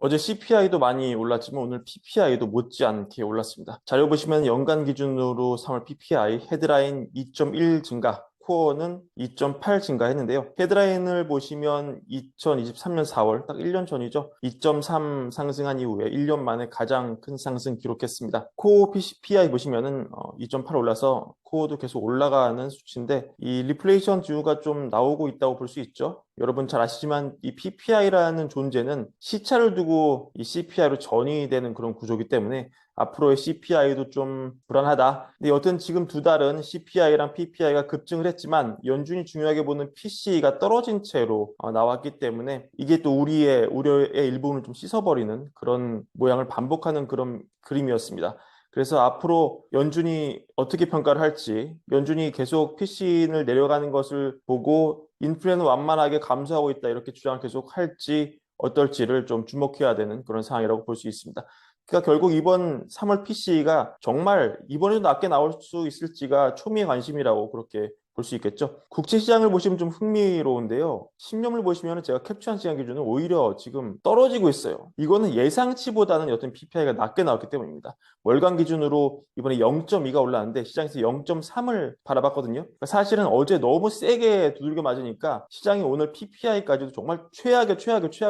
어제 CPI도 많이 올랐지만 오늘 PPI도 못지않게 올랐습니다. 자료 보시면 연간 기준으로 3월 PPI 헤드라인 2.1 증가, 코어는 2.8 증가했는데요. 헤드라인을 보시면 2023년 4월, 딱 1년 전이죠. 2.3 상승한 이후에 1년 만에 가장 큰 상승 기록했습니다. 코어 PPI 보시면은 2.8 올라서 코어도 계속 올라가는 수치인데 이 리플레이션 듀가 좀 나오고 있다고 볼 수 있죠. 여러분 잘 아시지만 이 PPI라는 존재는 시차를 두고 이 CPI로 전이되는 그런 구조이기 때문에 앞으로의 CPI도 좀 불안하다. 근데 여튼 지금 두 달은 CPI랑 PPI가 급증을 했지만 연준이 중요하게 보는 PC가 떨어진 채로 나왔기 때문에 이게 또 우리의 우려의 일부분을 좀 씻어버리는 그런 모양을 반복하는 그런 그림이었습니다. 그래서 앞으로 연준이 어떻게 평가를 할지, 연준이 계속 PC를 내려가는 것을 보고 인플레는 완만하게 감소하고 있다 이렇게 주장을 계속 할지 어떨지를 좀 주목해야 되는 그런 상황이라고 볼 수 있습니다. 그러니까 결국 이번 3월 PC가 정말 이번에도 낮게 나올 수 있을지가 초미의 관심이라고 그렇게 볼 수 있겠죠. 국제 시장을 보시면 좀 흥미로운데요. 10년을 보시면 제가 캡처한 시간 기준은 오히려 지금 떨어지고 있어요. 이거는 예상치보다는 어떤 PPI가 낮게 나왔기 때문입니다. 월간 기준으로 이번에 0.2가 올랐는데 시장에서 0.3을 바라봤거든요. 그러니까 사실은 어제 너무 세게 두들겨 맞으니까 시장이 오늘 PPI까지도 정말 최악을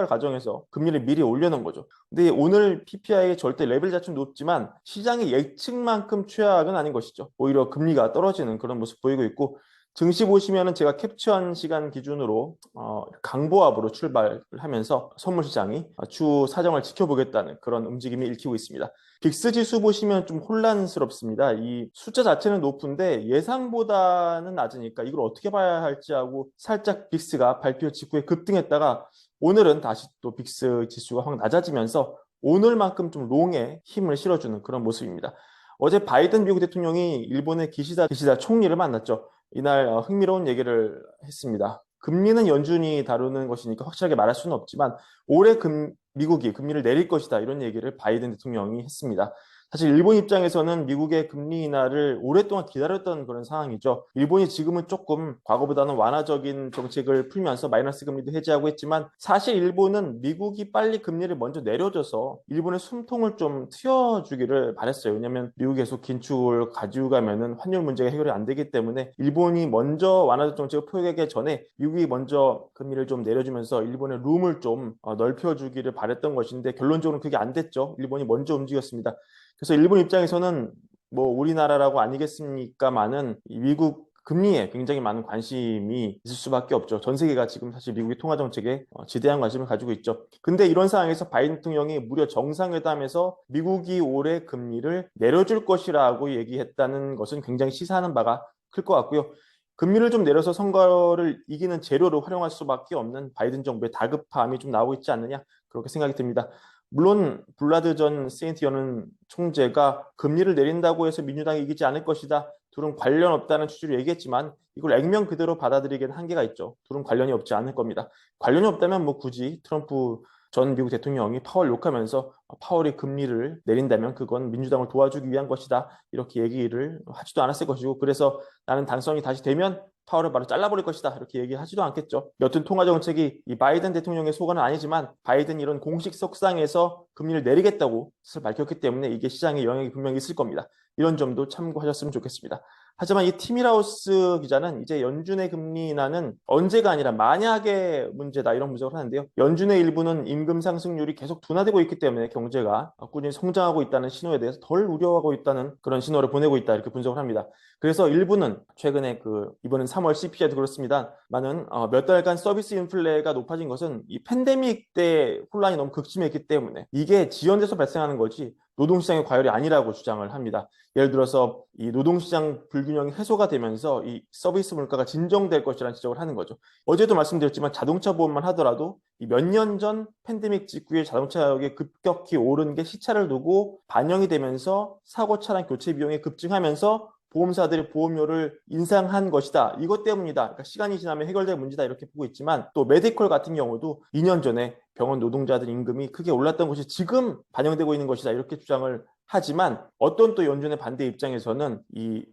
가정해서 금리를 미리 올려놓은 거죠. 근데 오늘 PPI의 절대 레벨 자체는 높지만 시장의 예측만큼 최악은 아닌 것이죠. 오히려 금리가 떨어지는 그런 모습 보이고 있고 증시 보시면은 제가 캡처한 시간 기준으로 강보합으로 출발을 하면서 선물 시장이 추후 사정을 지켜보겠다는 그런 움직임이 읽히고 있습니다. 빅스 지수 보시면 좀 혼란스럽습니다. 이 숫자 자체는 높은데 예상보다는 낮으니까 이걸 어떻게 봐야 할지 하고 살짝 빅스가 발표 직후에 급등했다가 오늘은 다시 또 빅스 지수가 확 낮아지면서 오늘만큼 좀 롱에 힘을 실어주는 그런 모습입니다. 어제 바이든 미국 대통령이 일본의 기시다 총리를 만났죠. 이날 흥미로운 얘기를 했습니다. 금리는 연준이 다루는 것이니까 확실하게 말할 수는 없지만 올해 미국이 금리를 내릴 것이다 이런 얘기를 바이든 대통령이 했습니다. 사실 일본 입장에서는 미국의 금리 인하를 오랫동안 기다렸던 그런 상황이죠. 일본이 지금은 조금 과거보다는 완화적인 정책을 풀면서 마이너스 금리도 해제하고 있지만 사실 일본은 미국이 빨리 금리를 먼저 내려줘서 일본의 숨통을 좀 트여주기를 바랬어요. 왜냐하면 미국이 계속 긴축을 가지고 가면은 환율 문제가 해결이 안 되기 때문에 일본이 먼저 완화적 정책을 펴기 전에 미국이 먼저 금리를 좀 내려주면서 일본의 룸을 좀 넓혀주기를 바랬던 것인데 결론적으로 그게 안 됐죠. 일본이 먼저 움직였습니다. 그래서 일본 입장에서는 뭐 우리나라라고 아니겠습니까마는 미국 금리에 굉장히 많은 관심이 있을 수밖에 없죠. 전 세계가 지금 사실 미국의 통화 정책에 지대한 관심을 가지고 있죠. 근데 이런 상황에서 바이든 대통령이 무려 정상회담에서 미국이 올해 금리를 내려줄 것이라고 얘기했다는 것은 굉장히 시사하는 바가 클 것 같고요. 금리를 좀 내려서 선거를 이기는 재료로 활용할 수밖에 없는 바이든 정부의 다급함이 좀 나오고 있지 않느냐 그렇게 생각이 듭니다. 물론 블라드 전 세인트 여는 총재가 금리를 내린다고 해서 민주당이 이기지 않을 것이다. 둘은 관련 없다는 취지로 얘기했지만 이걸 액면 그대로 받아들이기에는 한계가 있죠. 둘은 관련이 없지 않을 겁니다. 관련이 없다면 뭐 굳이 트럼프 전 미국 대통령이 파월 욕하면서 파월이 금리를 내린다면 그건 민주당을 도와주기 위한 것이다. 이렇게 얘기를 하지도 않았을 것이고 그래서 나는 당선이 다시 되면 파월을 바로 잘라버릴 것이다. 이렇게 얘기하지도 않겠죠. 여튼 통화 정책이 이 바이든 대통령의 소관은 아니지만 바이든 이런 공식 석상에서 금리를 내리겠다고 스스로 밝혔기 때문에 이게 시장에 영향이 분명히 있을 겁니다. 이런 점도 참고하셨으면 좋겠습니다. 하지만 이 티미라우스 기자는 이제 연준의 금리 인하는 언제가 아니라 만약의 문제다 이런 분석을 하는데요. 연준의 일부는 임금 상승률이 계속 둔화되고 있기 때문에 경제가 꾸준히 성장하고 있다는 신호에 대해서 덜 우려하고 있다는 그런 신호를 보내고 있다 이렇게 분석을 합니다. 그래서 일부는 최근에 이번엔 3월 CPI도 그렇습니다. 많은 몇 달간 서비스 인플레가 높아진 것은 이 팬데믹 때 혼란이 너무 극심했기 때문에 이게 지연돼서 발생하는 거지 노동시장의 과열이 아니라고 주장을 합니다. 예를 들어서 이 노동시장 불균형이 해소가 되면서 이 서비스 물가가 진정될 것이라는 지적을 하는 거죠. 어제도 말씀드렸지만 자동차 보험만 하더라도 몇 년 전 팬데믹 직후에 자동차 가격이 급격히 오른 게 시차를 두고 반영이 되면서 사고 차량 교체 비용이 급증하면서 보험사들이 보험료를 인상한 것이다. 이것 때문이다. 그러니까 시간이 지나면 해결될 문제다. 이렇게 보고 있지만 또 메디컬 같은 경우도 2년 전에 병원 노동자들 임금이 크게 올랐던 것이 지금 반영되고 있는 것이다. 이렇게 주장을 하지만 어떤 또 연준의 반대 입장에서는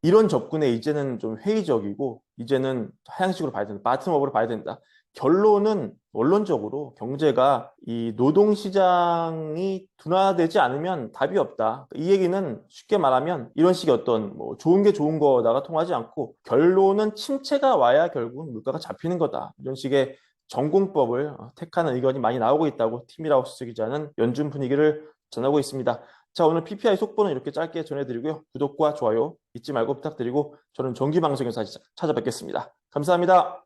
이런 접근에 이제는 좀 회의적이고 이제는 하향식으로 봐야 된다. 바텀업으로 봐야 된다. 결론은 원론적으로 경제가 이 노동시장이 둔화되지 않으면 답이 없다. 이 얘기는 쉽게 말하면 이런 식의 어떤 뭐 좋은 게 좋은 거다가 통하지 않고 결론은 침체가 와야 결국은 물가가 잡히는 거다. 이런 식의 전공법을 택하는 의견이 많이 나오고 있다고 티미라우스 기자는 연준 분위기를 전하고 있습니다. 자, 오늘 PPI 속보는 이렇게 짧게 전해드리고요. 구독과 좋아요 잊지 말고 부탁드리고 저는 정기 방송에서 다시 찾아뵙겠습니다. 감사합니다.